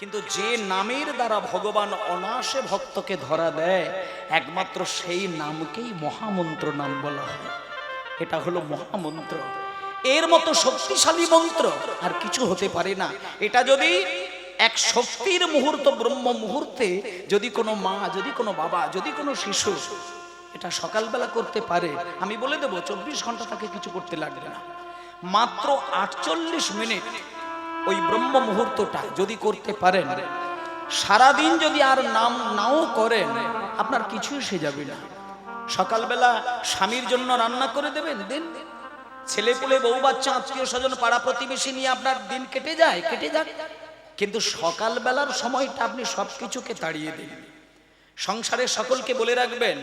কিন্তু যে নামের দ্বারা ভগবান অনায়াসে ভক্তকে ধরা দেয় একমাত্র সেই নামকেই মহামন্ত্র নাম বলা হয়। এটা হলো মহামন্ত্র। এর মতো শক্তিশালী মন্ত্র আর কিছু হতে পারে না। এটা যদি এক শক্তির মুহূর্ত, ব্রহ্ম মুহূর্তে যদি কোনো মা, যদি কোনো বাবা, যদি কোনো শিশু এটা সকালবেলা করতে পারে, আমি বলে দেবো 24 ঘন্টা তাকে কিছু করতে লাগবে না। মাত্র 48 মিনিট ওই ব্রহ্ম মুহূর্তটা যদি করতে পারেন, সারাদিন যদি আর নাম নাও করেন, আপনার কিছুই সে যাবে না। সকালবেলা স্বামীর জন্য রান্না করে দেবেন, দিন ছেলে পুলে বউ বাচ্চা আত্মীয় স্বজন পাড়া প্রতিবেশী নিয়ে আপনার দিন কেটে যায়, কেটে যাক। কিন্তু সকালবেলার সময়টা আপনি সবকিছুকে তাড়িয়ে দিন। সংসারের সকলকে বলে রাখবেন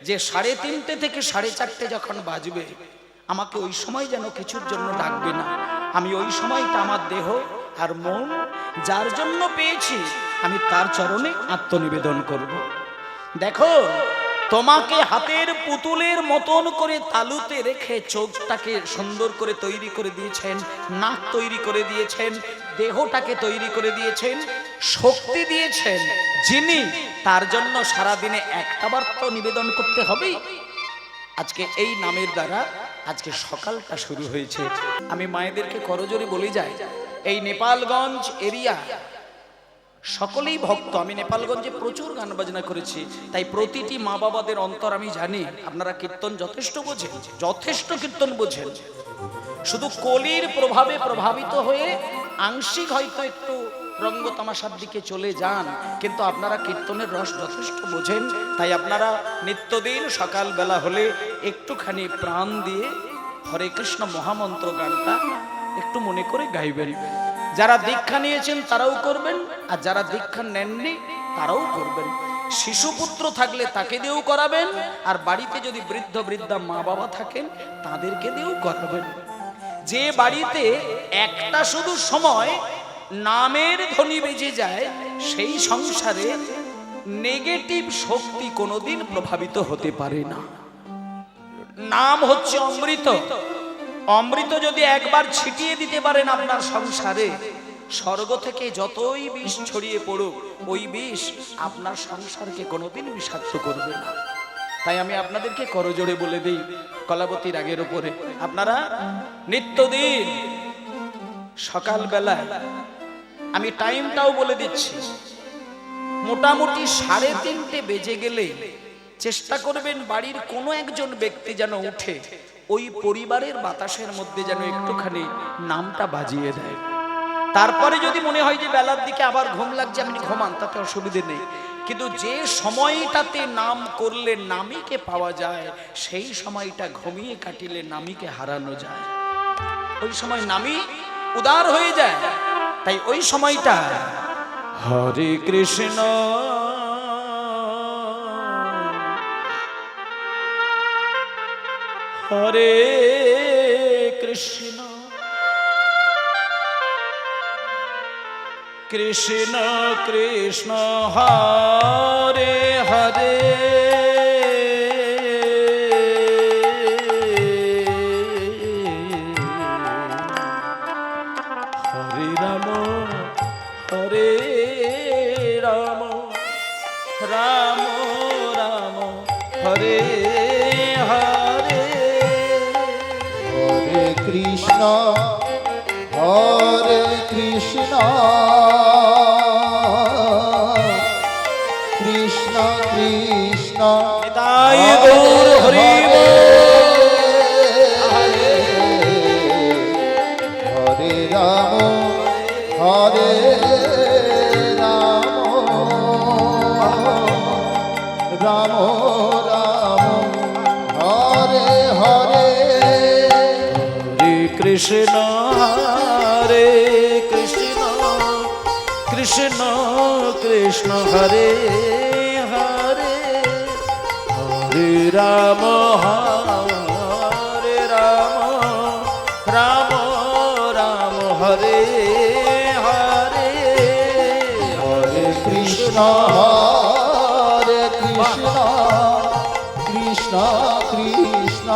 যে 3:30 থেকে 4:30 যখন বাজবে, আমাকে ওই সময় যেন কিছুর জন্য ডাকবে না। আমি ওই সময়টা আমার দেহ আর মন যার জন্য পেয়েছি আমি তার চরণে আত্মনিবেদন করব। দেখো, তোমাকে হাতের পুতুলের মতন করে তালুতে রেখে চোখটাকে সুন্দর করে তৈরি করে দিয়েছেন, নাক তৈরি করে দিয়েছেন, দেহটাকে তৈরি করে দিয়েছেন, শক্তি দিয়েছেন যিনি, তার জন্য সারাদিনে একটাবার তো নিবেদন করতে হবেই। আজকে এই নামের দ্বারা আজকে সকালটা শুরু হয়েছে। আমি মায়েদেরকে করজোরে বলে যাই, এই নেপালগঞ্জ এরিয়া সকলেই ভক্ত। আমি নেপালগঞ্জে প্রচুর গান বাজনা করেছি, তাই প্রতিটি মা বাবাদের অন্তর আমি জানি। আপনারা কীর্তন যথেষ্ট বোঝেন, যথেষ্ট কীর্তন বোঝেন। শুধু কলির প্রভাবে প্রভাবিত হয়ে আংশিক হয়তো একটু রঙ্গ তামাশার দিকে চলে যান, কিন্তু আপনারা কীর্তনের রস যথেষ্ট বোঝেন। তাই আপনারা নিত্যদিন সকালবেলা হলে একটুখানি প্রাণ দিয়ে হরে কৃষ্ণ মহামন্ত্র গানটা একটু মনে করে গাইবেন। যারা দীক্ষা নিয়েছেন তারাও করবেন, আর যারা দীক্ষা নেননি তারাও করবেন। শিশুপুত্র থাকলে তাকে দিয়েও করাবেন, আর বাড়িতে যদি বৃদ্ধ বৃদ্ধা মা বাবা থাকেন তাদেরকে দিয়েও করাবেন। যে বাড়িতে একটা শুধু সময় নামের ধ্বনি বেজে যায়, সেই সংসারে নেগেটিভ শক্তি কোনোদিন প্রভাবিত হতে পারে না। নাম হচ্ছে অমৃত। অমৃত যদি একবার ছিটিয়ে দিতে পারেন আপনার সংসারে, স্বর্গ থেকে যতই বিষ ছড়িয়ে পড়ুক, ওই বিষ আপনার সংসারকে কোনোদিন বিষাক্ত করবে না। তাই আমি আপনাদেরকে করজোড়ে বলে দিই, কলাবতী রাগের উপরে আপনারা নিত্যদিন সকালবেলায়, আমি টাইমটাও বলে দিচ্ছি, মোটামুটি 3:30 বেজে গেলে চেষ্টা করবেন বাড়ির কোনো একজন ব্যক্তি যেন উঠে ওই পরিবারের বাতাসের মধ্যে যেন একটুখানি নামটা বাজিয়ে দেয়। তারপরে যদি মনে হয় যে বেলার দিকে আবার ঘুম লাগছে, আপনি ঘুমান, তাতে অসুবিধে নেই। কিন্তু যে সময়টাতে নাম করলে নামীকে পাওয়া যায়, সেই সময়টা ঘুমিয়ে কাটিলে নামীকে হারানো যায়। ওই সময় নামী উদার হয়ে যায়। তাই ওই সময়টা হরে কৃষ্ণ হরে কৃষ্ণ কৃষ্ণ কৃষ্ণ হরে হরে হরে রাম হরে রাম রাম রাম হরে হরে হরে কৃষ্ণ হরে কৃষ্ণ কৃষ্ণ কৃষ্ণ নিতাই গৌর হরি হরে হরে রাম হরে রাম রাম রাম হরে হরে হরে কৃষ্ণ হরে কৃষ্ণ কৃষ্ণ কৃষ্ণ হরে হরে হরে রাম হরে রাম রাম রাম হরে হরে হরে কৃষ্ণ হরে কৃষ্ণ কৃষ্ণ কৃষ্ণ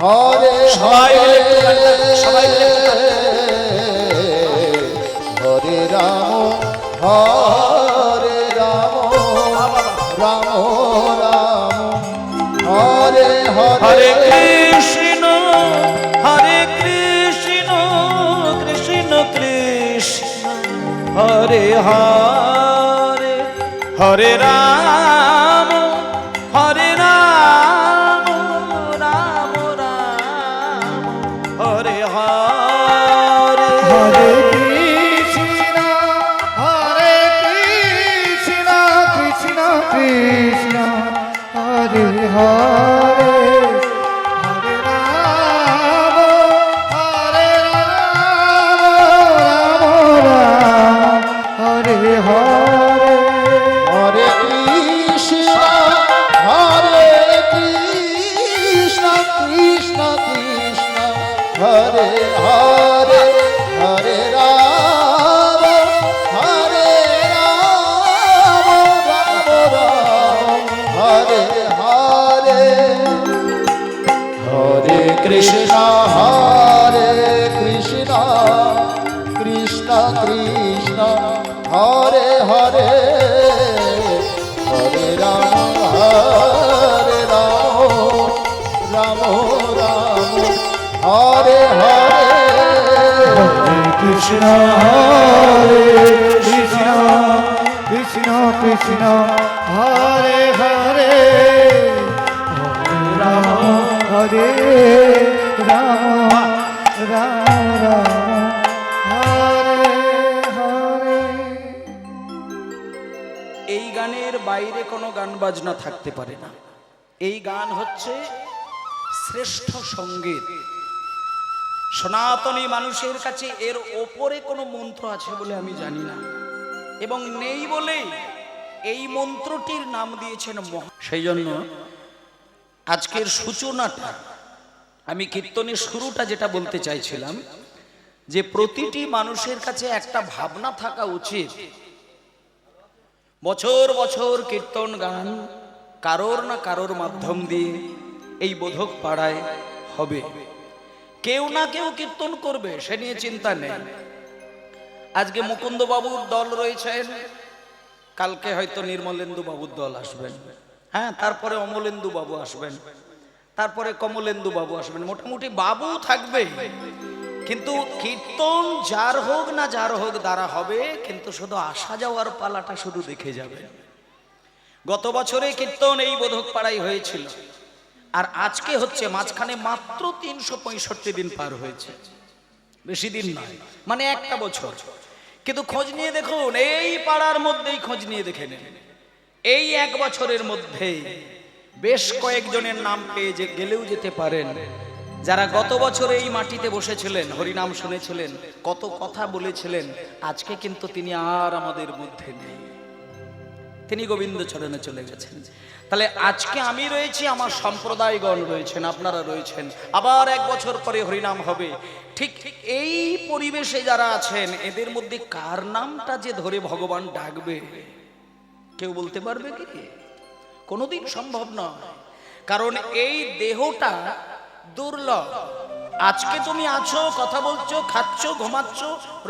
হরে সবাই হরে সবাই হরে রাম হরে রাম রাম রাম হরে হরে হরে কৃষ্ণ কৃষ্ণ কৃষ্ণ হরে হরে হরে রাম রাম রাম হরে হরে হরে কৃষ্ণ কৃষ্ণ কৃষ্ণ হরে হরে হরে রাম রাম হরে হরে হরে কৃষ্ণ কৃষ্ণ কৃষ্ণ হরে হরে হরে রাম রাম রাম হরে হরে হরে কৃষ্ণ কৃষ্ণ কৃষ্ণ হরে হরে হরে রাম রাম রাম হরে হরে কৃষ্ণ কৃষ্ণ কৃষ্ণ হরে হরে হরে রাম হরে রাম রাম রাম হরে হরে। এই গানের বাইরে কোনো গান বাজনা থাকতে পারে না। এই গান হচ্ছে শ্রেষ্ঠ সঙ্গীত। সনাতনী মানুষের কাছে এর ওপরে কোনো মন্ত্র আছে বলে আমি জানি না, এবং নেই বলেই এই মন্ত্রটির নাম দিয়েছেন মহা। সেই জন্য আজকের সূচনাটা, আমি কীর্তনের শুরুটা যেটা বলতে চাইছিলাম, যে প্রতিটি মানুষের কাছে একটা ভাবনা থাকা উচিত, বছর বছর কীর্তন গান কারোর না কারোর মাধ্যম দিয়ে এই বোধক পাড়ায় হবে, কেউ না কেউ কীর্তন করবে, সে নিয়ে চিন্তা নেই। আজকে মুকুন্দ বাবুর দল রয়েছেন, কালকে হয়তো নির্মলেন্দু বাবুর দল আসবেন, হ্যাঁ, তারপরে অমলেন্দু বাবু আসবেন, তারপরে কমলেন্দু বাবু আসবেন, মোটামুটি বাবু থাকবে। কিন্তু কীর্তন যার হোক না যার হোক দ্বারা হবে, কিন্তু শুধু আসা যাওয়ার পালাটা শুধু দেখে যাবে। গত বছরে কীর্তন এই বোধক পাড়াই হয়েছিল, আর আজকে হচ্ছে মাঝখানে মাত্র 365 দিন পার হয়েছে, বেশি দিন নয়, মানে একটা বছর। কিন্তু খোঁজ নিয়ে দেখুন, এই পাড়ার মধ্যেই খোঁজ নিয়ে দেখে নেন, এই এক বছরের মধ্যে বেশ কয়েকজনের নাম পেয়ে গেলেও যেতে পারেন, যারা গত বছর এই মাটিতে বসেছিলেন, হরিনাম শুনেছিলেন, কত কথা বলেছিলেন, আজকে কিন্তু তিনি আর আমাদের মধ্যে নেই, তিনি গোবিন্দ চরণে চলে গেছেন। তাহলে আজকে আমি রয়েছি, আমার সম্প্রদায়গণ রয়েছেন, আপনারা রয়েছেন, আবার এক বছর পরে হরিনাম হবে। ঠিক এই পরিবেশে যারা আছেন, এদের মধ্যে কার নামটা যে ধরে ভগবান ডাকবে কেউ বলতে পারবে কি? কোনোদিন সম্ভব নয়, কারণ এই দেহটা দুর্লভ। আজকে তুমি আছো, কথা বলছো, খাচ্ছ, ঘুমাচ্ছ,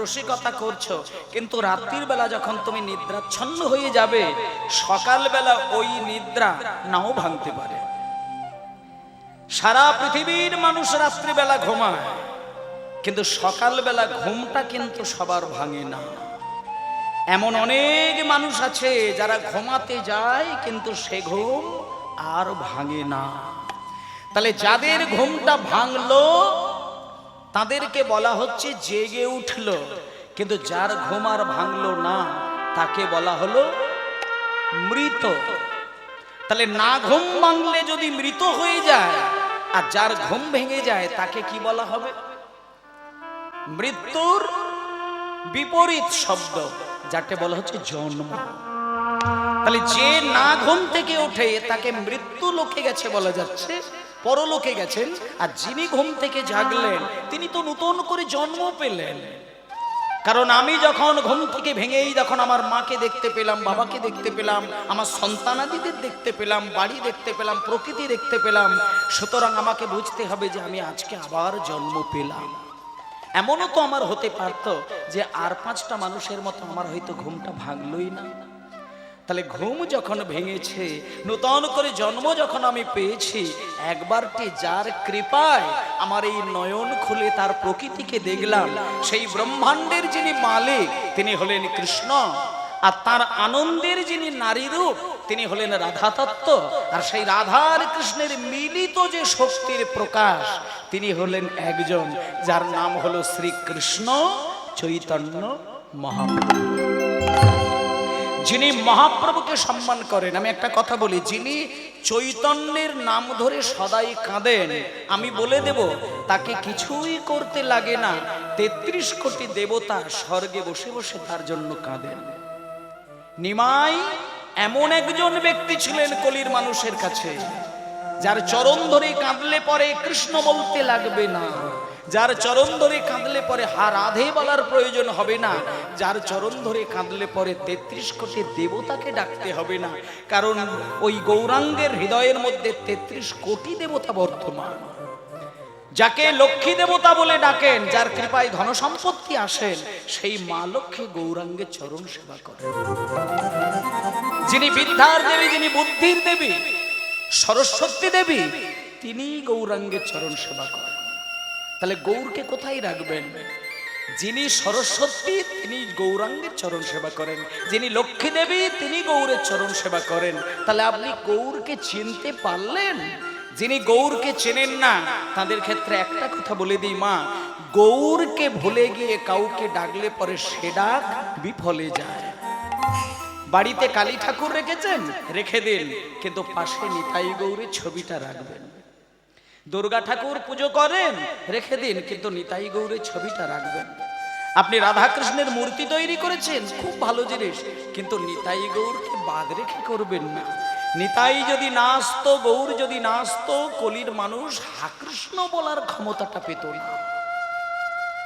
রসিকতা করছো, কিন্তু রাত্রির বেলা যখন তুমি নিদ্রাচ্ছন্ন হয়ে যাবে, সকালবেলা ওই নিদ্রা নাও ভাঙতে পারে। সারা পৃথিবীর মানুষ রাত্রিবেলা ঘুমায়, কিন্তু সকালবেলা ঘুমটা কিন্তু সবার ভাঙে না। এমন অনেক মানুষ আছে যারা ঘুমাতে যায়, কিন্তু সে ঘুম আর ভাঙে না। তাহলে যাদের ঘুমটা ভাঙলো তাদেরকে বলা হচ্ছে জেগে উঠলো, কিন্তু যার ঘুম আর ভাঙলো না তাকে বলা হলো মৃত। তাহলে না ঘুম ভাঙলে যদি মৃত হয়ে যায়, আর যার ঘুম ভেঙে যায় তাকে কি বলা হবে? মৃত্যুর বিপরীত শব্দ, যাকে বলা হচ্ছে জন্ম। তাহলে যে না ঘুম থেকে ওঠে তাকে মৃত্যু লোকে গেছে বলা যাচ্ছে, পরলোকে গেছেন। আর যিনি ঘুম থেকে জাগলেন তিনি তো নতুন করে জন্ম পেলেন। কারণ আমি যখন ঘুম থেকে ভেঙেই যখন আমার মাকে দেখতে পেলাম, বাবাকে দেখতে পেলাম, আমার সন্তানাদিদের দেখতে পেলাম, বাড়ি দেখতে পেলাম, প্রকৃতি দেখতে পেলাম, সুতরাং আমাকে বুঝতে হবে যে আমি আজকে আবার জন্ম পেলাম। এমনও তো আমার হতে পারতো যে আর 5টা মানুষের মতো আমার হয়তো ঘুমটা ভাঙলই না। তাহলে ঘুম যখন ভেঙেছে, নূতন করে জন্ম যখন আমি পেয়েছি, একবারটি যার কৃপায় আমার এই নয়ন খুলে তার প্রকৃতিকে দেখলাম, সেই ব্রহ্মাণ্ডের যিনি মালিক তিনি হলেন কৃষ্ণ, আর তার আনন্দের যিনি নারী রূপ তিনি হলেন রাধা তত্ত্ব, আর সেই রাধার কৃষ্ণের মিলিত যে শক্তির প্রকাশ তিনি হলেন একজন, যার নাম হলো শ্রীকৃষ্ণ চৈতন্য মহাপ্রভু। যিনি মহাপ্রভুকে সম্মান করেন, আমি একটা কথা বলি, যিনি চৈতন্যের নাম ধরে সদাই কাঁদেন, আমি বলে দেব তাকে কিছুই করতে লাগে না, 33 কোটি দেবতা স্বর্গে বসে বসে তার জন্য কাঁদেন। নিমাই এমন একজন ব্যক্তি ছিলেন কলির মানুষের কাছে, যার চরণ ধরে কাঁদলে পরে কৃষ্ণ বলতে লাগবে না, যার চরণ ধরে কাঁদলে পরে হা রাধে বলার প্রয়োজন হবে না, যার চরণ ধরে কাঁদলে পরে 33 কোটি দেবতাকে ডাকতে হবে না, কারণ ওই গৌরাঙ্গের হৃদয়ের মধ্যে 33 কোটি দেবতা বর্তমান। যাকে লক্ষ্মী দেবতা বলে ডাকেন, যার কৃপায় ধন সম্পত্তি আসেন, সেই মা লক্ষ্মী গৌরাঙ্গের চরণ সেবা করেন। যিনি বিদ্যার দেবী, যিনি বুদ্ধির দেবী, সরস্বতী দেবী, তিনি গৌরাঙ্গের চরণ সেবা করেন। তাহলে গৌরকে কোথায় রাখবেন? যিনি সরস্বতী তিনি গৌরাঙ্গের চরণ সেবা করেন, যিনি লক্ষ্মী দেবী তিনি গৌরের চরণ সেবা করেন। তাহলে আপনি গৌরকে চিনতে পারলেন? যিনি গৌরকে চেনেন না তাদের ক্ষেত্রে একটা কথা বলে দিই মা, গৌরকে ভুলে গিয়ে কাউকে ডাকলে পরে সে ডাক বিফলে যায়। বাড়িতে কালী ঠাকুর রেখেছেন, রেখে দিন, কিন্তু পাশে নিতাই গৌরের ছবিটা রাখবেন। দুর্গা ঠাকুর পুজো করেন, রেখে দিন, কিন্তু নিতাই গৌরের ছবিটা রাখবেন। আপনি রাধাকৃষ্ণের মূর্তি তৈরি করেছেন, খুব ভালো জিনিস, কিন্তু নিতাই গৌরকে বাদ রেখে করবেন না। নিতাই যদি না আসতো, গৌর যদি না আসতো, কলির মানুষ হা কৃষ্ণ বলার ক্ষমতাটা পেত না।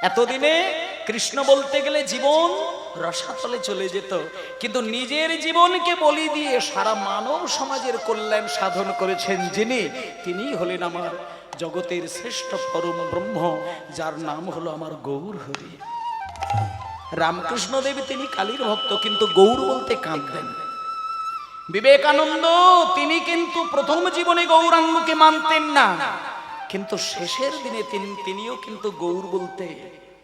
এতদিনে কৃষ্ণ বলতে গেলে জীবন রসাতলে চলে যেত, কিন্তু নিজের জীবনকে বলি দিয়ে সারা মানব সমাজের কল্যাণ সাধন করেছেন যিনি, তিনি হলেন আমার জগতের শ্রেষ্ঠ পরম ব্রহ্ম, যার নাম হলো আমার গৌর হরি। রামকৃষ্ণ দেব তিনি কালীর ভক্ত, কিন্তু গৌর বলতে কাঁদতেন। বিবেকানন্দ তিনি কিন্তু প্রথম জীবনে গৌরাঙ্গকে মানতেন না, কিন্তু শেষের দিনে তিনিও কিন্তু গৌর বলতে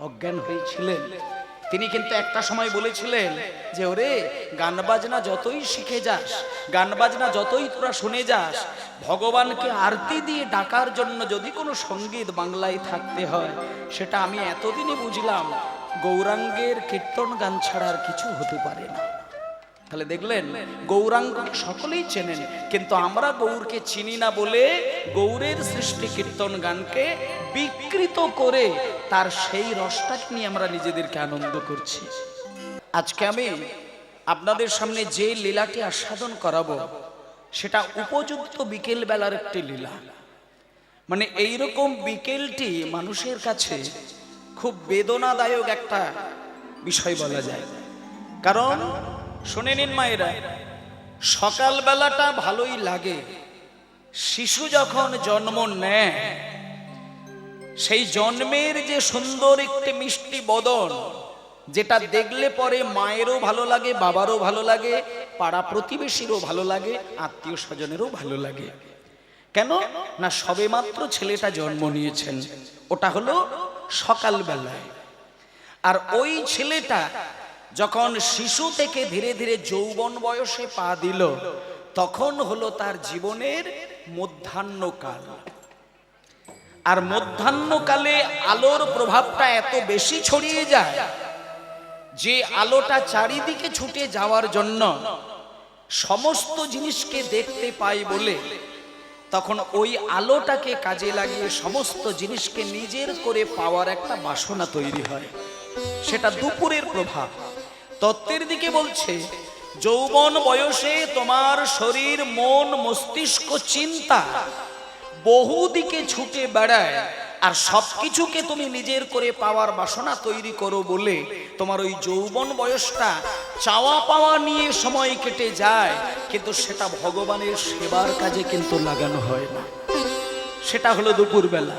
অজ্ঞান হয়েছিলেন। তিনি কিন্তু একটা সময় বলেছিলেন যে ওরে গান বাজনা যতই শিখে যাস, গান বাজনা যতই তোরা শুনে যাস, ভগবানকে আরতি দিয়ে ডাকার জন্য যদি কোনো সঙ্গীত বাংলায় থাকতে হয়, সেটা আমি এতদিনে বুঝলাম গৌরাঙ্গের কীর্তন গান ছাড়া আর কিছু হতে পারে না। তাহলে দেখলেন গৌরাঙ্গকে সকলেই চেনেন, কিন্তু আমরা গৌরকে চিনি না বলে গৌরের সৃষ্টি কীর্তন গানকে বিকৃত করে তার সেই রসটাকে নিয়ে আমরা নিজেদেরকে আনন্দ করছি। আজকে আমি আপনাদের সামনে যে লীলাটি আস্বাদন করাবো সেটা উপযুক্ত বিকেল বেলার একটি লীলা। মানে এইরকম বিকেলটি মানুষের কাছে খুব বেদনাদায়ক একটা বিষয় বলা যায়। কারণ শুনে নিন মায়েরা, সকাল বেলাটা ভালোই লাগে, শিশু যখন জন্ম নেয় সেই জন্মের যে সুন্দর একটি মিষ্টি বদন, যেটা দেখলে পরে মায়েরও ভালো লাগে, বাবারও ভালো লাগে, পাড়া প্রতিবেশীরও ভালো লাগে, আত্মীয় স্বজনেরও ভালো লাগে। কেন না সবেমাত্র ছেলেটা জন্ম নিয়েছেন, ওটা হলো সকাল বেলায়। আর ওই ছেলেটা যখন শিশু থেকে ধীরে ধীরে যৌবন বয়সে পা দিল, তখন হলো তার জীবনের মধ্যাহ্নকাল। আর মধ্যাহ্নকালে আলোর প্রভাবটা এত বেশি ছড়িয়ে যায় যে আলোটা চারিদিকে ছুটে যাওয়ার জন্য সমস্ত জিনিসকে দেখতে পাই বলে তখন ওই আলোটাকে কাজে লাগিয়ে সমস্ত জিনিসকে নিজের করে পাওয়ার একটা বাসনা তৈরি হয়। সেটা দুপুরের প্রভাব। তত্ত্বের দিকে বলছে যৌবন বয়সে তোমার শরীর, মন, মস্তিষ্ক, চিন্তা বহুদিকে ছুটে বেড়ায়, আর সবকিছুকে তুমি নিজের করে পাওয়ার বাসনা তৈরি করো বলে তোমার ওই যৌবন বয়সটা চাওয়া পাওয়া নিয়ে সময় কেটে যায়, কিন্তু সেটা ভগবানের সেবার কাজে কিন্তু লাগানো হয় না। সেটা হলো দুপুরবেলা।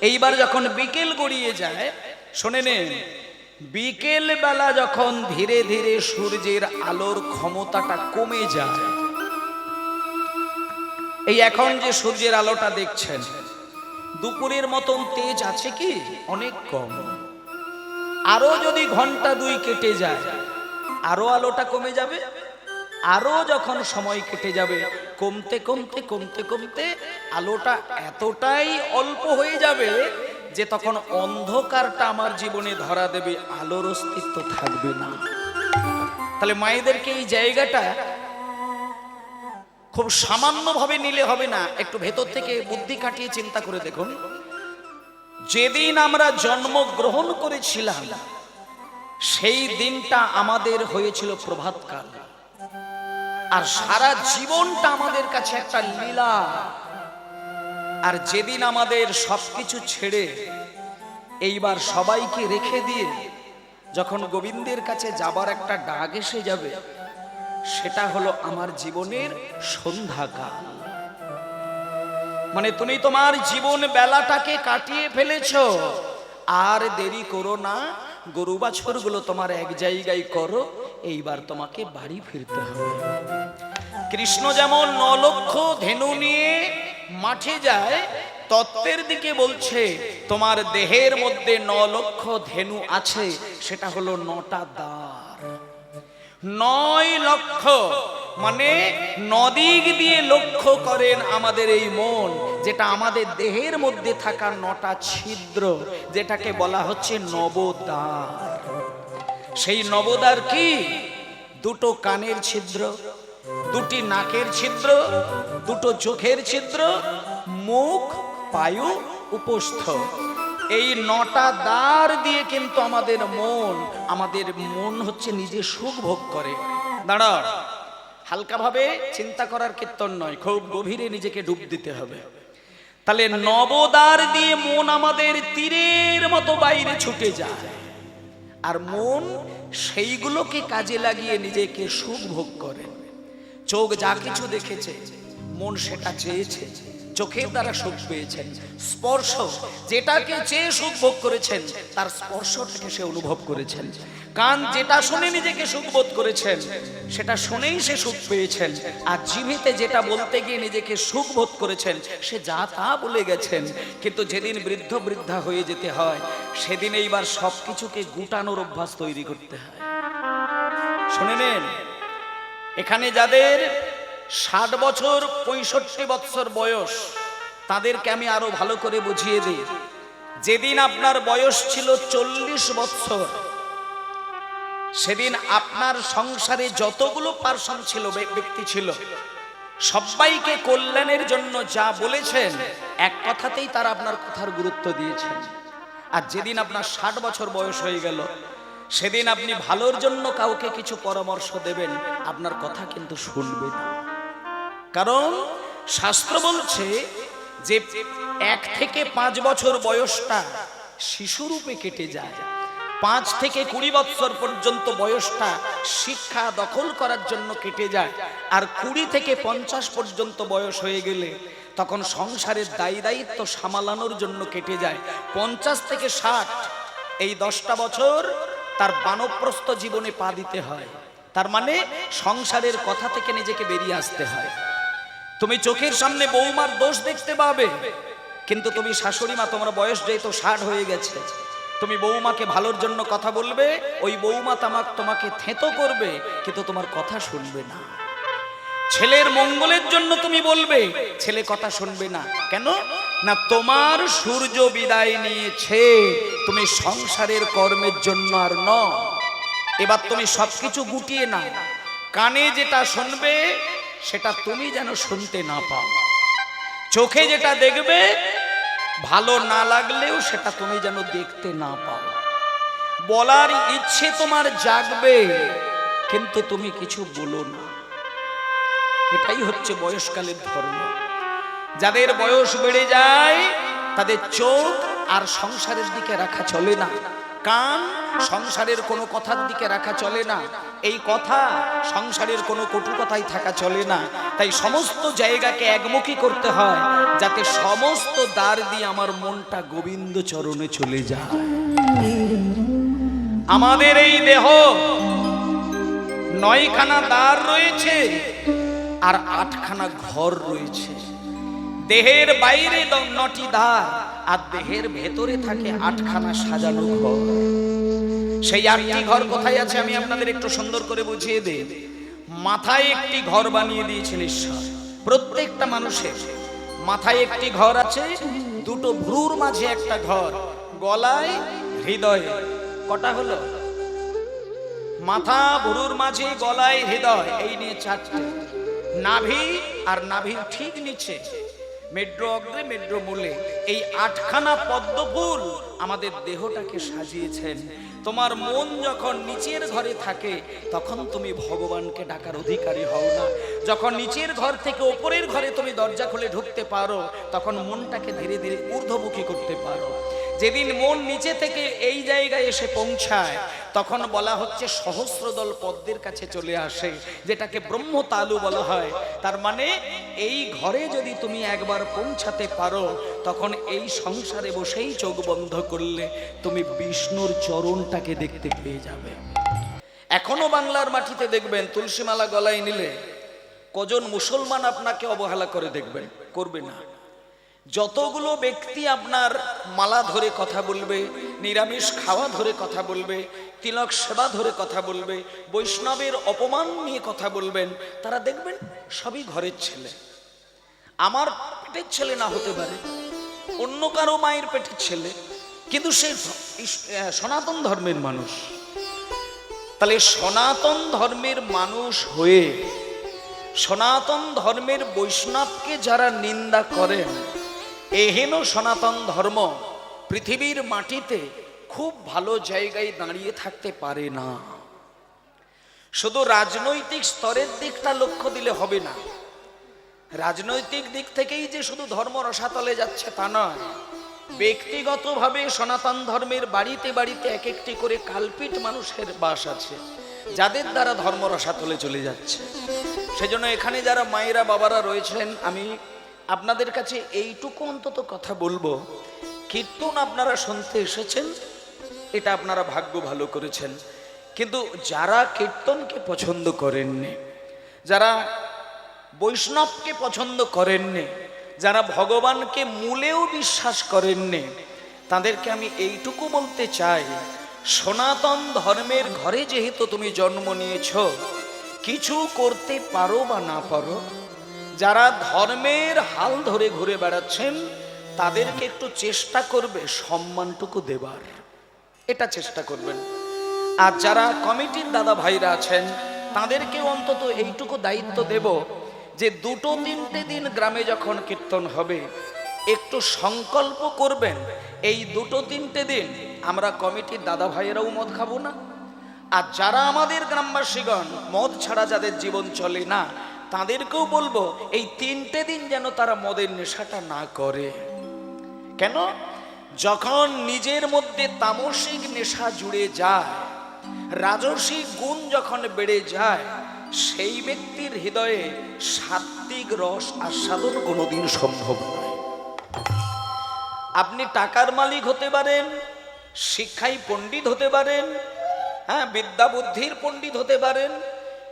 এইবার যখন বিকেল গড়িয়ে যায় শুনে নেন, বিকেল বেলা যখন ধীরে ধীরে সূর্যের আলোর ক্ষমতাটা কমে যায়, এই এখন যে সূর্যের আলোটা দেখছেন দুপুরের মতন তেজ আছে কি? অনেক কম। আরো যদি ঘন্টা 2 কেটে যায় আরো আলোটা কমে যাবে, আরো যখন সময় কেটে যাবে কমতে কমতে কমতে কমতে আলোটা এতটাই অল্প হয়ে যাবে যে তখন অন্ধকারটা আমার জীবনে ধরা দেবে, আলোর অস্তিত্ব থাকবে না। তাহলে মায়েদেরকে এই জায়গাটা খুব সামান্যভাবে নিলে হবে না, একটু ভেতর থেকে বুদ্ধি কাটিয়ে চিন্তা করে দেখুন। যেদিন আমরা জন্মগ্রহণ করেছিলাম সেই দিনটা আমাদের হয়েছিল প্রভাতকাল, আর সারা জীবনটা আমাদের কাছে একটা লীলা। আর যেদিন আমাদের সবকিছু ছেড়ে এইবার সবাইকে রেখে দিয়ে যখন গোবিন্দের কাছে যাবার একটা ডাক এসে যাবে, সেটা হলো আমার জীবনের সন্ধ্যাকাল। মানে তুমি তোমার জীবন বেলাটাকে কাটিয়ে ফেলেছো, আর দেরি করো না, গরু বাছুরগুলো তোমার এক জায়গায় করো, এইবার তোমাকে বাড়ি ফিরতে হবে। কৃষ্ণ যেমন 9 লক্ষ ধেনু নিয়ে মাঠে যায়, তত্ত্বের দিকে বলছে তোমার দেহের মধ্যে 9 লক্ষ ধেনু আছে, সেটা হলো 9টা দ্বার। 9 লক্ষ মানে 9 দিক দিয়ে লক্ষ্য করেন আমাদের এই মন, যেটা আমাদের দেহের মধ্যে থাকা 9টা ছিদ্র, যেটাকে বলা হচ্ছে নবদ্বার। সেই নবদ্বার কি? 2টো কানের ছিদ্র, 2টি নাকের ছিদ্র, 2টো চোখের ছিদ্র, মুখ, পায়ু, উপস্থ। এই 9টা দ্বার দিয়ে কিন্তু আমাদের মন হচ্ছে নিজে সুখ ভোগ করে। দাঁড়াও, হালকা ভাবে চিন্তা করার কীর্তন নয়, খুব গভীরে নিজেকে ডুব দিতে হবে। তাহলে নবদ্বার দিয়ে মন আমাদের তীরের মতো বাইরে ছুটে যায়, আর মন সেইগুলোকে কাজে লাগিয়ে নিজেকে সুখ ভোগ করে। চোখ যা কিছু দেখেছে মন সেটা চেয়েছে, চোখের দ্বারা সুখ পেয়েছেন। স্পর্শ যেটাকে চেয়ে সুখ ভোগ করেছেন, তার স্পর্শটাকে সে অনুভব করেছেন। কান যেটা শুনে নিজেকে সুখ বোধ করেছেন, সেটা শুনেই সে সুখ পেয়েছেন। আর জিভেতে যেটা বলতে গিয়ে নিজেকে সুখ বোধ করেছেন, সে যা তা বলে গেছেন। কিন্তু যেদিন বৃদ্ধ বৃদ্ধা হয়ে যেতে হয়, সেদিন এইবার সবকিছুকে গুটানোর অভ্যাস তৈরি করতে হয়। শুনে নেন, এখানে যাদের 60 বছর 65 বছর বয়স, তাদেরকে আমি আরো ভালো করে বুঝিয়ে দিই। যেদিন আপনার বয়স ছিল 40 বছর, সেদিন আপনার সংসারে যতগুলো পার্সন ছিল, ব্যক্তি ছিল, সবাইকে কল্যাণের জন্য যা বলেছেন এক কথাতেই তারা আপনার কথার গুরুত্ব দিয়েছেন। আর যেদিন আপনার 60 বছর বয়স হয়ে গেল, সেদিন আপনি ভালোর জন্য কাউকে কিছু পরামর্শ দেবেন, আপনার কথা কিন্তু শুনবে না। কারণ শাস্ত্র বলছে যে 1 থেকে 5 বছর বয়সটা শিশুরূপে কেটে যায়, 5 থেকে 20 বছর পর্যন্ত বয়সটা শিক্ষা দখল করার জন্য কেটে যায়, আর 20 থেকে 50 পর্যন্ত বয়স হয়ে গেলে তখন সংসারের দায়িত্ব সামলানোর জন্য কেটে যায়। 50 থেকে 60 এই 10টা বছর তার বানপ্রস্থ জীবনে পা দিতে হয়। তার মানে সংসারের কথা থেকে নিজেকে বেরিয়ে আসতে হয়। তুমি চোখের সামনে বৌমার দোষ দেখতে পাবে, কিন্তু তুমি শাশুড়ি মা, তোমার বয়স যেহেতু 60 হয়ে গেছে, তুমি বৌমাকে ভালোর জন্য কথা বলবে, ওই বৌমা তোমাকে থেঁতো করবে, কিন্তু তোমার কথা শুনবে না। ছেলের মঙ্গলের জন্য তুমি বলবে, ছেলে কথা শুনবে না। কেন না? তোমার সূর্য বিদায় নিয়েছে, তুমি সংসারের কর্মের জন্য আর নও। এবার তুমি সবকিছু গুটিয়ে নাও, কানে যেটা শুনবে সেটা তুমি যেন শুনতে না পাও, চোখে যেটা দেখবে ভালো না লাগলেও সেটা তুমি যেন দেখতে না পাও। বলার ইচ্ছে তোমার জাগবে, কিন্তু তুমি কিছু বলো না। এটাই হচ্ছে বয়সকালের ধর্ম। যাদের বয়স বেড়ে যায়, তাদের চোখ আর সংসারের দিকে রাখা চলে না, কান সংসারের কোনো কথার দিকে রাখা চলে না, এই কথা সংসারের কোনো কটু কথাই থাকা চলে না। তাই সমস্ত জায়গাকে একমুখী করতে হয়, যাতে সমস্ত দ্বার দিয়ে আমার মনটা গোবিন্দ চরণে চলে যায়। আমাদের এই দেহ 9খানা দ্বার রয়েছে আর 8খানা ঘর রয়েছে। দেহের বাইরে 9টি দ্বার আর দেহের ভেতরে থাকে 8খানা সাজানো ঘর। সেই 8টি ঘর কোথায় আছে আমি আপনাদের একটু সুন্দর করে বুঝিয়ে দেই। মাথায় একটি ঘর বানিয়ে দিয়েছেন ঈশ্বর। প্রত্যেকটা মানুষের মাথায় একটি ঘর আছে, দুটো ভ্রুর মাঝে একটা ঘর, গলায়, হৃদয়ে। কটা হলো? মাথা, ভ্রুর মাঝে, গলায়, হৃদয়, এই নিয়ে 4টে। নাভি আর নাভির ঠিক নিচে মেড্র অগ্রে মেড্র মূলে এই 8খানা পদ্ম ফুল আমাদের দেহটাকে সাজিয়েছেন। তোমার মন যখন নিচের ঘরে থাকে তখন তুমি ভগবানকে ডাকার অধিকারী হও না। যখন নিচের ঘর থেকে উপরের ঘরে তুমি দরজা খুলে ঢুকতে পারো তখন মনটাকে ধীরে ধীরে ঊর্ধ্বমুখী করতে পারো। যেদিন মন নিচে থেকে এই জায়গায় এসে পৌঁছায় তখন বলা হচ্ছে সহস্রদল পদ্মের কাছে চলে আসে, যেটাকে ব্রহ্ম তালু বলা হয়। তার মানে এই ঘরে যদি তুমি একবার পৌঁছাতে পারো তখন এই সংসারে বসেই চোখ বন্ধ করলে তুমি বিষ্ণুর চরণটাকে দেখতে পেয়ে যাবে। এখনো বাংলার মাটিতে দেখবেন তুলসীমালা গলায় নিলে কজন মুসলমান আপনাকে অবহেলা করে দেখবেন, করবে না। যতগুলো ব্যক্তি আপনার মালা ধরে কথা বলবে, নিরামিষ খাওয়া ধরে কথা বলবে, তিলক সেবা ধরে কথা বলবে, বৈষ্ণবের অপমান নিয়ে কথা বলবেন, তারা দেখবেন সবই ঘরের ছেলে। আমার পেটের ছেলে না হতে পারে, অন্য কারো মায়ের পেটের ছেলে, কিন্তু সে সনাতন ধর্মের মানুষ। তাহলে সনাতন ধর্মের মানুষ হয়ে সনাতন ধর্মের বৈষ্ণবকে যারা নিন্দা করেন, এহেন সনাতন ধর্ম পৃথিবীর মাটিতে খুব ভালো জায়গায় দাঁড়িয়ে থাকতে পারে না। শুধু রাজনৈতিক স্তরের দিকটা লক্ষ্য দিলে হবে না। রাজনৈতিক দিক থেকেই যে শুধু ধর্ম রসাতলে যাচ্ছে তা নয়, ব্যক্তিগতভাবে সনাতন ধর্মের বাড়িতে বাড়িতে এক একটি করে কালপিট মানুষের বাস আছে, যাদের দ্বারা ধর্ম রসাতলে চলে যাচ্ছে। সেজন্য এখানে যারা মায়েরা বাবারা রয়েছেন, আমি আপনাদের কাছে এইটুকু অন্তত কথা বলবো, কীর্তন আপনারা শুনতে এসেছেন, এটা আপনারা ভাগ্য ভালো করেছেন। কিন্তু যারা কীর্তনকে পছন্দ করেননি, যারা বৈষ্ণবকে পছন্দ করেননি, যারা ভগবানকে মূলেও বিশ্বাস করেননি, তাদেরকে আমি এইটুকু বলতে চাই, সনাতন ধর্মের ঘরে যেহেতু তুমি জন্ম নিয়েছ, কিছু করতে পারো বা না পারো, যারা ধর্মের হাল ধরে ঘুরে বেড়াচ্ছেন তাদেরকে একটু চেষ্টা করবে সম্মানটুকু দেবার, এটা চেষ্টা করবেন। আর যারা কমিটির দাদা ভাইরা আছেন তাদেরকে অন্তত এইটুকু দায়িত্ব দেব যে 2-3টে দিন গ্রামে যখন কীর্তন হবে একটু সংকল্প করবেন, এই 2-3টে দিন আমরা কমিটির দাদা ভাইয়েরাও মদ খাবো না। আর যারা আমাদের গ্রামবাসীগণ মদ ছাড়া যাদের জীবন চলে না, তাদেরকেও বলবো এই 3টে দিন যেন তারা মদের নেশাটা না করে। কেন? যখন নিজের মধ্যে তামসিক নেশা জুড়ে যায়, রাজসিক গুণ যখন বেড়ে যায়, সেই ব্যক্তির হৃদয়ে সাত্ত্বিক রস আস্বাদন কোনোদিন সম্ভব নয়। আপনি টাকার মালিক হতে পারেন, শিক্ষায় পণ্ডিত হতে পারেন, হ্যাঁ, বিদ্যা বুদ্ধির পণ্ডিত হতে পারেন,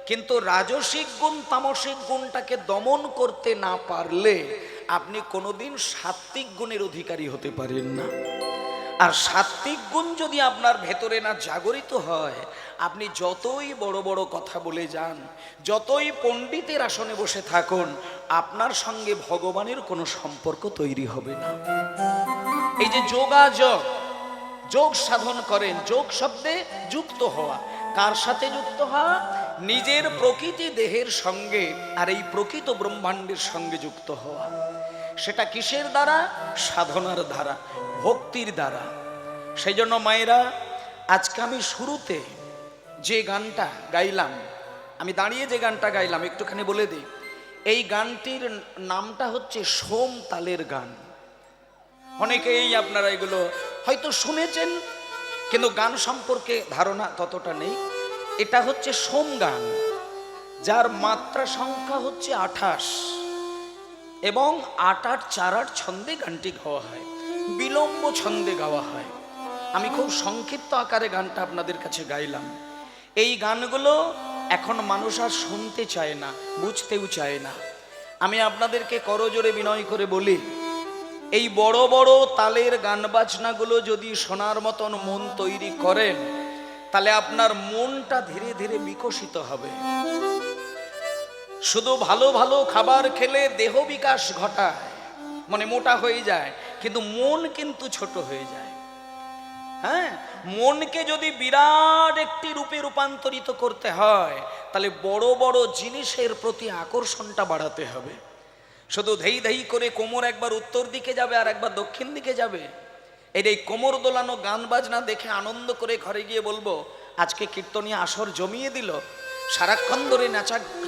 কিন্তু রাজসিক গুণ তামসিক গুণটাকে দমন করতে না পারলে আপনি কোনোদিন সাত্ত্বিক গুণের অধিকারী হতে পারেন না। আর সাত্ত্বিক গুণ যদি আপনার ভেতরে না জাগরিত হয়, আপনি যতই বড় বড় কথা বলে যান, যতই পণ্ডিতের আসনে বসে থাকুন, আপনার সঙ্গে ভগবানের কোনো সম্পর্ক তৈরি হবে না। এই যে যোগাযোগ, যোগ সাধন করেন, যোগ শব্দে যুক্ত হওয়া, কার সাথে যুক্ত হওয়া? নিজের প্রকৃতি দেহের সঙ্গে আর এই প্রকৃত ব্রহ্মাণ্ডের সঙ্গে যুক্ত হওয়া। সেটা কিসের দ্বারা? সাধনার দ্বারা, ভক্তির দ্বারা। সেই জন্য মায়েরা, আজকে আমি শুরুতে যে গানটা গাইলাম, আমি দাঁড়িয়ে যে গানটা গাইলাম একটুখানি বলে দিই। এই গানটির নামটা হচ্ছে সোম তালের গান। অনেকেই আপনারা এগুলো হয়তো শুনেছেন, কিন্তু গান সম্পর্কে ধারণা ততটা নেই। এটা হচ্ছে সোম গান, যার মাত্রা সংখ্যা হচ্ছে 28 এবং 8-8 4-8 ছন্দে গানটি গাওয়া হয়, বিলম্ব ছন্দে গাওয়া হয়। আমি খুব সংক্ষিপ্ত আকারে গানটা আপনাদের কাছে গাইলাম। এই গানগুলো এখন মানুষ আর শুনতে চায় না, বুঝতেও চায় না। আমি আপনাদেরকে করজোরে বিনয় করে বলি, এই বড় বড় তালের গান বাজনাগুলো যদি শোনার মতন মন তৈরি করেন, তাহলে আপনার মনটা ধীরে ধীরে বিকশিত হবে। শুধু ভালো ভালো খাবার খেলে দেহ বিকাশ ঘটায়, মানে মোটা হয়ে যায়, কিন্তু মন কিন্তু ছোট হয়ে যায়। হ্যাঁ, মনকে যদি বিরাট একটি রূপে রূপান্তরিত করতে হয়, তাহলে বড় বড় জিনিসের প্রতি আকর্ষণটা বাড়াতে হবে। শুধু ধেই ধেই করে কোমর একবার উত্তর দিকে যাবে আর একবার দক্ষিণ দিকে যাবে, এই কোমর দোলানো গান বাজনা দেখে আনন্দ করে ঘরে গিয়ে বলবো আজকে কীর্তনীয় আসর জমিয়ে দিল, সারাক্ষণ ধরে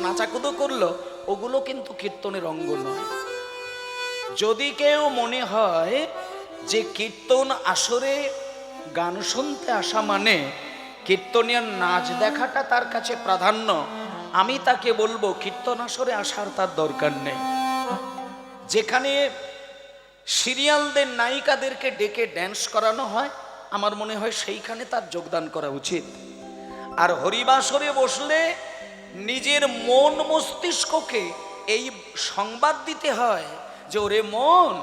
নাচাকুদো করলো, ওগুলো কিন্তু কীর্তনের অঙ্গ নয়। যদি কেউ মনে হয় যে কীর্তন আসরে গান শুনতে আসা মানে কীর্তনীয় নাচ দেখাটা তার কাছে প্রাধান্য, আমি তাকে বলবো কীর্তন আসরে আসার তার দরকার নেই। যেখানে সিরিয়ালদের নায়িকাদেরকে ডেকে ড্যান্স করানো হয়, আমার মনে হয় সেইখানে তার যোগদান করা উচিত। আর হরিবাসরে বসলে নিজের মন মস্তিষ্ককে এই সংবাদ দিতে হয় যে ওরে মন,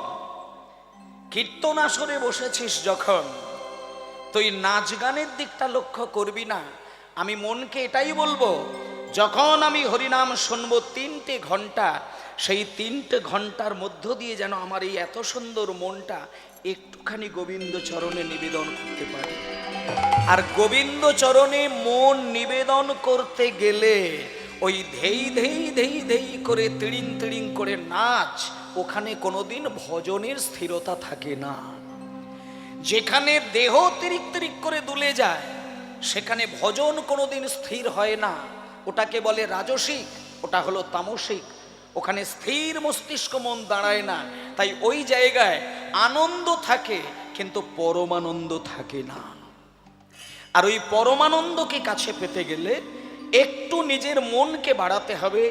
কীর্তন আসরে বসেছিস যখন, তুই নাচ গানের দিকটা লক্ষ্য করবি না। আমি মনকে এটাই বলবো, যখন আমি হরিনাম শুনবো 3টে ঘন্টা, সেই 3টে ঘন্টার মধ্য দিয়ে যেন আমার এই এত সুন্দর মনটা একটুখানি গোবিন্দ চরণে নিবেদন করতে পারে। আর গোবিন্দ চরণে মন নিবেদন করতে গেলে ওই ধেই ধেই ধেই ধেই করে তিড়িং তিড়িং করে নাচ, ওখানে কোনোদিন ভজনের স্থিরতা থাকে না। যেখানে দেহ তিরিক তিরিক করে দুলে যায়, সেখানে ভজন কোনোদিন স্থির হয় না। ওটাকে বলে রাজসিক, ওটা হলো তামসিক। ওখানে স্থির মস্তিষ্ক মন দাঁড়ায় না। তাই ওই জায়গায় আনন্দ থাকে, কিন্তু পরমানন্দ থাকে না। আর ওই পরমানন্দকে কাছে পেতে গেলে একটু নিজের মনকে বাড়াতে হবে,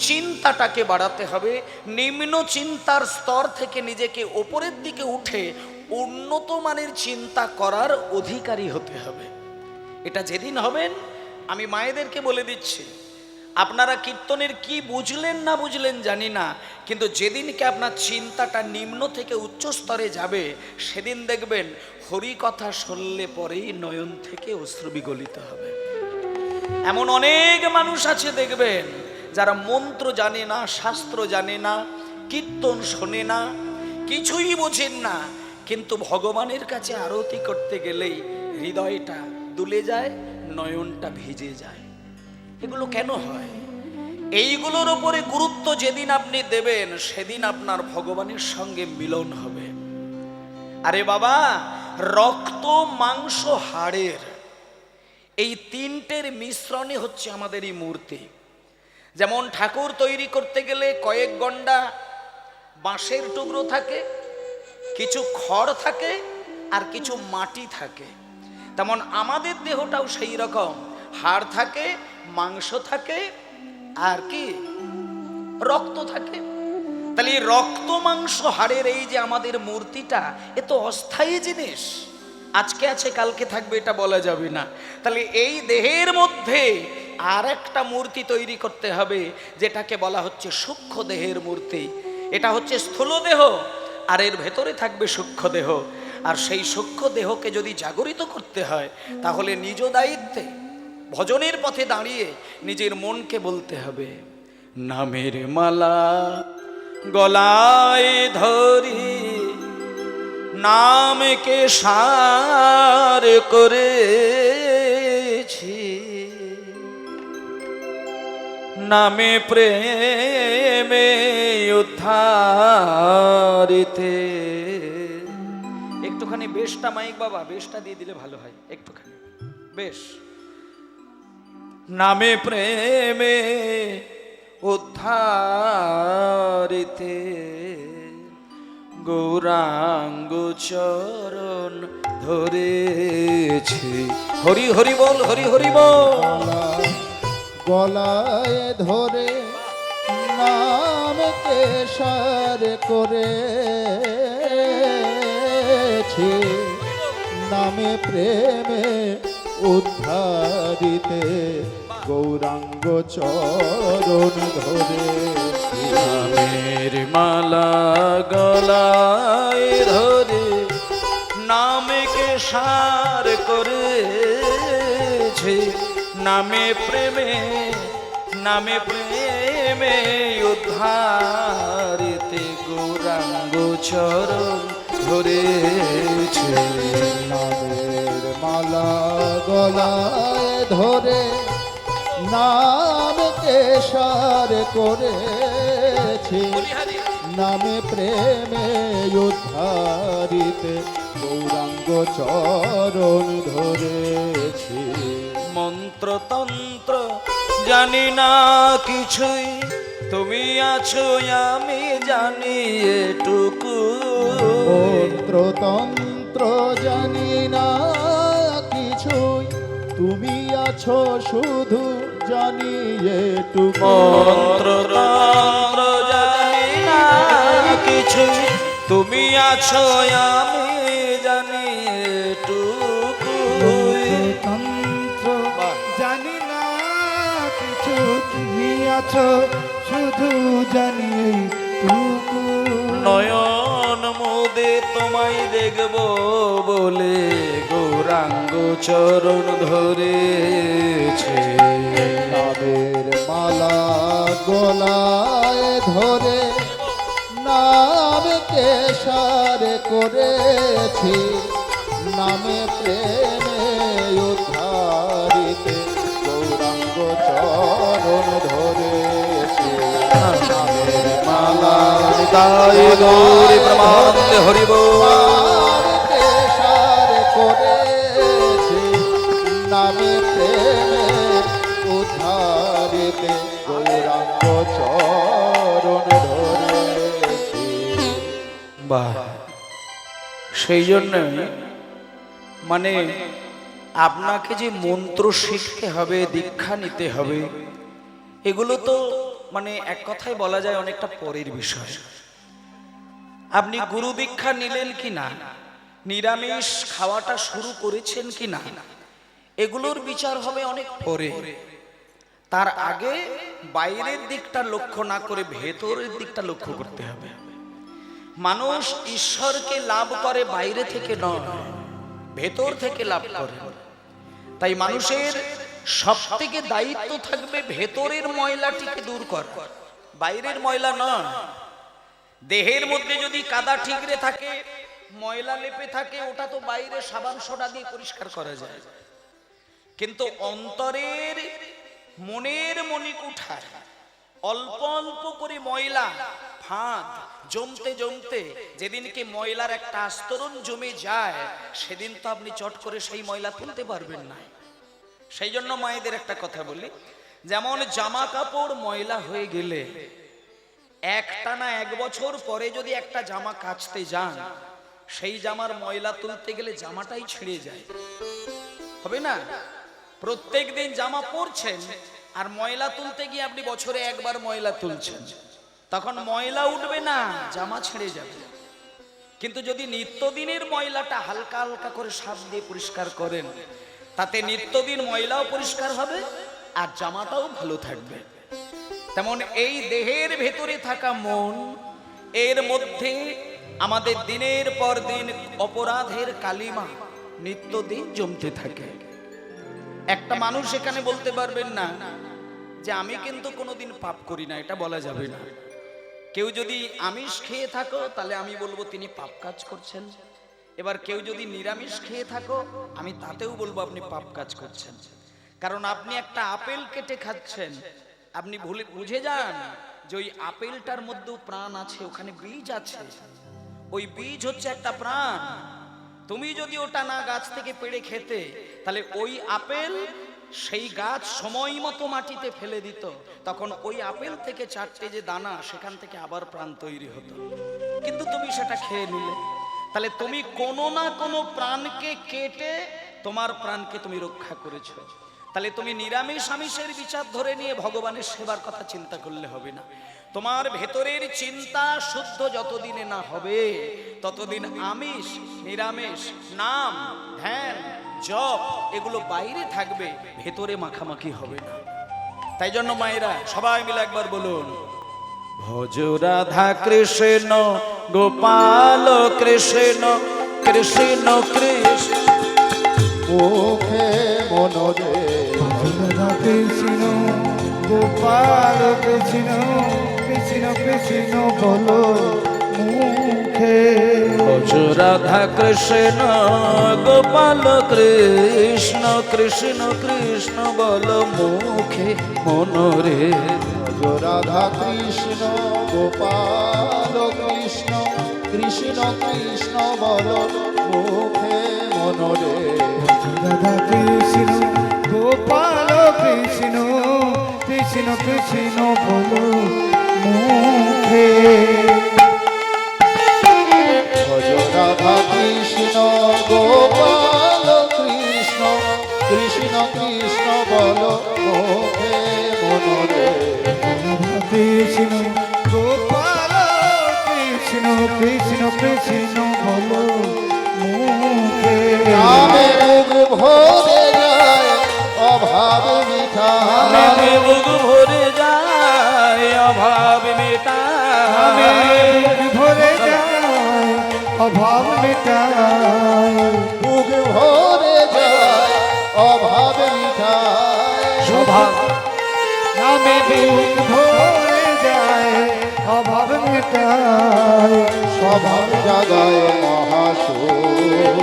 চিন্তাটাকে বাড়াতে হবে। নিম্ন চিন্তার স্তর থেকে নিজেকে ওপরের দিকে উঠে উন্নত মানের চিন্তা করার অধিকারী হতে হবে। এটা যেদিন হবেন, আমি মায়েদেরকে বলে দিচ্ছি, আপনারা কীর্তনের কি বুঝলেন না বুঝলেন জানি না, কিন্তু যেদিনকে আপনার চিন্তাটা নিম্ন থেকে উচ্চ স্তরে যাবে, সেদিন দেখবেন হরি কথা শুনলে পরেই নয়ন থেকে অশ্রু বিগলিত হবে। এমন অনেক মানুষ আছে দেখবেন, যারা মন্ত্র জানে না, শাস্ত্র জানে না, কীর্তন শোনে না, কিছুই বোঝেন না, কিন্তু ভগবানের কাছে আরতি করতে গেলেই হৃদয়টা দুলে যায়, নয়নটা ভিজে যায়। এগুলো কেন হয়? এইগুলোর উপরে গুরুত্ব যেদিন আপনি দেবেন, সেদিন আপনার ভগবানের সঙ্গে মিলন হবে। আরে বাবা, রক্ত মাংস হাড়ের এই 3টের মিশ্রণে হচ্ছে আমাদের এই মূর্তি। যেমন ঠাকুর তৈরি করতে গেলে কয়েক গন্ডা বাঁশের টুকরো থাকে, কিছু খড় থাকে, আর কিছু মাটি থাকে। তেমন আমাদের দেহটাও সেই রকম, হাড় থাকে, মাংস থাকে, আর কি রক্ত থাকে। তাহলে রক্ত মাংস হাড়ের এই যে আমাদের মূর্তিটা, এ তো অস্থায়ী জিনিস, আজকে আছে কালকে থাকবে, এটা বলা যাবে না। তাহলে এই দেহের মধ্যে আর একটা মূর্তি তৈরি করতে হবে, যেটাকে বলা হচ্ছে সূক্ষ্ম দেহের মূর্তি। এটা হচ্ছে স্থূল দেহ, আর এর ভেতরে থাকবে সূক্ষ্ম দেহ। আর সেই সূক্ষ্ম দেহকে যদি জাগরিত করতে হয়, তাহলে নিজ দায়িত্বে ভজনের পথে দাঁড়িয়ে নিজের মনকে বলতে হবে, নামের মালা গলায় ধরি নামকে সার করেছি, নামে প্রেমে উদ্ধারিতে। একটুখানি বেশটা মাইক বাবা, বেশটা দিয়ে দিলে ভালো হয় একটুখানি। বেশ, নামে প্রেমে উদ্ধারিতে গৌরাঙ্গ চরণ ধরেছি। হরি হরি বল, হরি হরি বল। গলায় ধরে নামকে সার করেছি, নামে প্রেমে উদ্ধারিতে গৌরাঙ্গ চরণ ধরেছি। নামের মালা গলায় ধরে নামকে সার করেছে, নামে প্রেমে উদ্ধারিতে গৌরাঙ্গ চরণ ধরেছে। নামের মালা গলায় ধরে নামকে সার করেছি, নামে প্রেমে উদ্ধারিতে গৌরাঙ্গ চরণ ধরেছি। মন্ত্রতন্ত্র জানি না কিছুই, তুমি আছো আমি জানি এটুকু। মন্ত্রতন্ত্র জানি না কিছুই, তুমি আছো শুধু জানি এটুকু। মন্ত্রতন্ত্র জানি না কিছুই, তুমি আছো আমি জানি এটুকু। তন্ত্র জানি না কিছু, তুমি আছো শুধু জানি এইটুকু। নয়ন মুদে তোমায় দেখব বলে গৌরাঙ্গ চরণ ধরেছে। নামের মালা গলায় ধরে নামকে সার করেছি, নামে প্রেমে উদ্ধারিতে গৌরাঙ্গ চরণ ধরেছি। নামের মালা তাই গৌরী প্রমাণে হরিব। নামকে সার করেছি, নামে প্রেমে উদ্ধারিতে গৌরাঙ্গ চরণ ধরেছি। বাহ, সেই জন্য মানে আপনাকে যে মন্ত্র শিখতে হবে, দীক্ষা নিতে হবে, এগুলো তো মানে এক কথায় বলা যায় অনেকটা পরের বিষয়। আপনি গুরু দীক্ষা নিলেন কি না, নিরামিষ খাওয়াটা শুরু করেছেন কি না, এগুলোর বিচার হবে অনেক পরে। তার আগে বাইরের দিকটা লক্ষ্য না করে ভেতরের দিকটা লক্ষ্য করতে হবে। মানুষ ঈশ্বরকে লাভ করে বাইরে থেকে নয়, ভেতর থেকে লাভ করে। তাই মানুষের সব থেকে দায়িত্ব থাকবে ভেতরের ময়লাটিকে দূর করা, বাইরের ময়লা নয়। দেহের মধ্যে যদি কাদা ঠিকরে থাকে, ময়লা লেপে থাকে, ওটা তো বাইরে সাবান সোডা দিয়ে পরিষ্কার করা যায়। কিন্তু অন্তরের মনের মণিকুঠায় অল্প অল্প করে ময়লা ফাঁদ জমতে জমতে যেদিনকে ময়লার একটা আস্তরণ জমে যায়, সেদিন তো আপনি চট করে সেই ময়লা তুলতে পারবেন না। সেই জন্য মায়েদের একটা কথা বলি, যেমন জামা কাপড় ময়লা হয়ে গেলে একটানা 1 বছর পরে যদি একটা জামা কাচতে যান, সেই জামার ময়লা তুলতে গেলে জামাটাই ছিঁড়ে যায়, হবে না? প্রত্যেক দিন জামা পরছেন আর ময়লা তুলতে গিয়ে আপনি বছরে একবার ময়লা তুলছেন, তখন ময়লা উঠবে না, জামা ছিঁড়ে যাবে। কিন্তু যদি নিত্যদিনের ময়লাটা হালকা হালকা করে সাব দিয়ে পরিষ্কার করেন, তাতে নিত্যদিন ময়লাও পরিষ্কার হবে আর জামাটাও ভালো থাকবে। তেমন এই দেহের ভেতরে থাকা মন, এর মধ্যে আমাদের দিনের পর দিন অপরাধের কালিমা নিত্যদিন জমতে থাকে। একটা মানুষ এখানে বলতে পারবেন না যে আমি কিন্তু কোনোদিন পাপ করি না, এটা বলা যাবে না। কেউ যদি আমিষ খেয়ে থাকো তাহলে আমি বলবো তিনি পাপ কাজ করছেন। এবার কেউ যদি নিরামিষ খেয়ে থাকো, আমি তাতেও বলবো আপনি পাপ কাজ করছেন। কারণ আপনি একটা আপেল কেটে খাচ্ছেন, আপনি বুঝে যান যে ওই আপেলটার মধ্যেও প্রাণ আছে, ওখানে বীজ আছে, ওই বীজ হচ্ছে একটা প্রাণ। তুমি যদি ওটা না গাছ থেকে পেড়ে খেতে, তাহলে ওই আপেল সেই গাছ সময় মতো মাটিতে ফেলে দিত, তখন ওই আপেল থেকে 4টে যে দানা, সেখান থেকে আবার প্রাণ তৈরি হতো। কিন্তু তুমি সেটা খেয়ে নিলে, তাহলে তুমি কোনো না কোনো প্রাণকে কেটে তোমার প্রাণকে তুমি রক্ষা করেছো। তাহলে তুমি নিরামিষ আমিষের বিচার ধরে নিয়ে ভগবানের সেবার কথা চিন্তা করলে হবে না। তোমার ভেতরের চিন্তা শুদ্ধ যতদিনে না হবে ততদিন আমিষ নিরামিষ নাম ধ্যান জপ এগুলো বাইরে থাকবে, ভেতরে মাখামাখি হবে না। তাই জন্য মায়েরা সবাই মিলে একবার বলুন, ভজ রাধা কৃষ্ণ গোপাল কৃষ্ণ কৃষ্ণ কৃষ্ণ। মুখে মনরে রাধা কৃষ্ণ গোপাল কৃষ্ণ কৃষ্ণ কৃষ্ণ বলো মুখে। ভজ রাধা কৃষ্ণ গোপাল কৃষ্ণ কৃষ্ণ কৃষ্ণ বল মুখে মনরে। রাধা কৃষ্ণ গোপাল কৃষ্ণ কৃষ্ণ কৃষ্ণ বল মুখে মনরে। রাধা কৃষ্ণ গোপাল কৃষ্ণ কৃষ্ণ কৃষ্ণ বলো মুখে। ভজ রাধা কৃষ্ণ গোপাল কৃষ্ণ কৃষ্ণ কৃষ্ণ বল মুখে মনরে। কৃষ্ণ গোপাল কৃষ্ণ কৃষ্ণ কৃষ্ণ বলো মুখে। নামে মুখ ভরে যায় অভাব মিঠাই। নামে বুক ভরে যায় অভাব মেটায়। ভরে যায় অভাব মেটায়। মুখ ভরে যায় অভাব মিঠাই। স্বভাব নামে বুক ভরে যায় অভাব মেটায়। স্বভাব জাগায় মহাসুখ।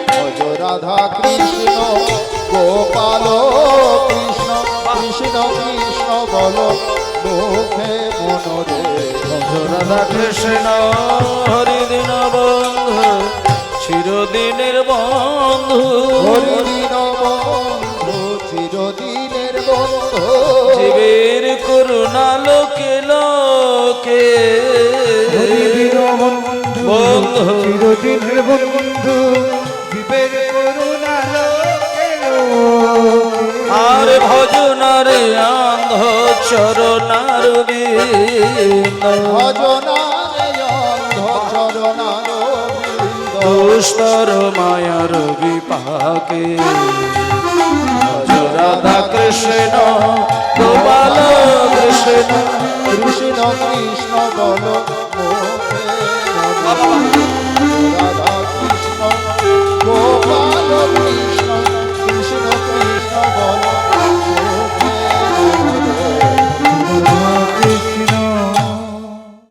ভজ রাধা কৃষ্ণ গোপাল কৃষ্ণ কৃষ্ণ কৃষ্ণ বল মুখে মনরে। রাধা কৃষ্ণ হরিদিন বন্ধু চিরদিনের বন্ধু। হরিদিন বন্ধু চিরদিনের বন্ধু। জীবের করুণা লোকে লোকে বন্ধু। চিরদিনের বন্ধু জীবের করুণা লোকে লোকে। আর ভজনারে অন্ধ চরণার বৃন্দ। ভজনারে অন্ধ চরণার বৃন্দ। দুস্তর মায়ার বিপাকে ভজ রাধা কৃষ্ণ গোপাল কৃষ্ণ কৃষ্ণ কৃষ্ণ বল মুখে মনরে।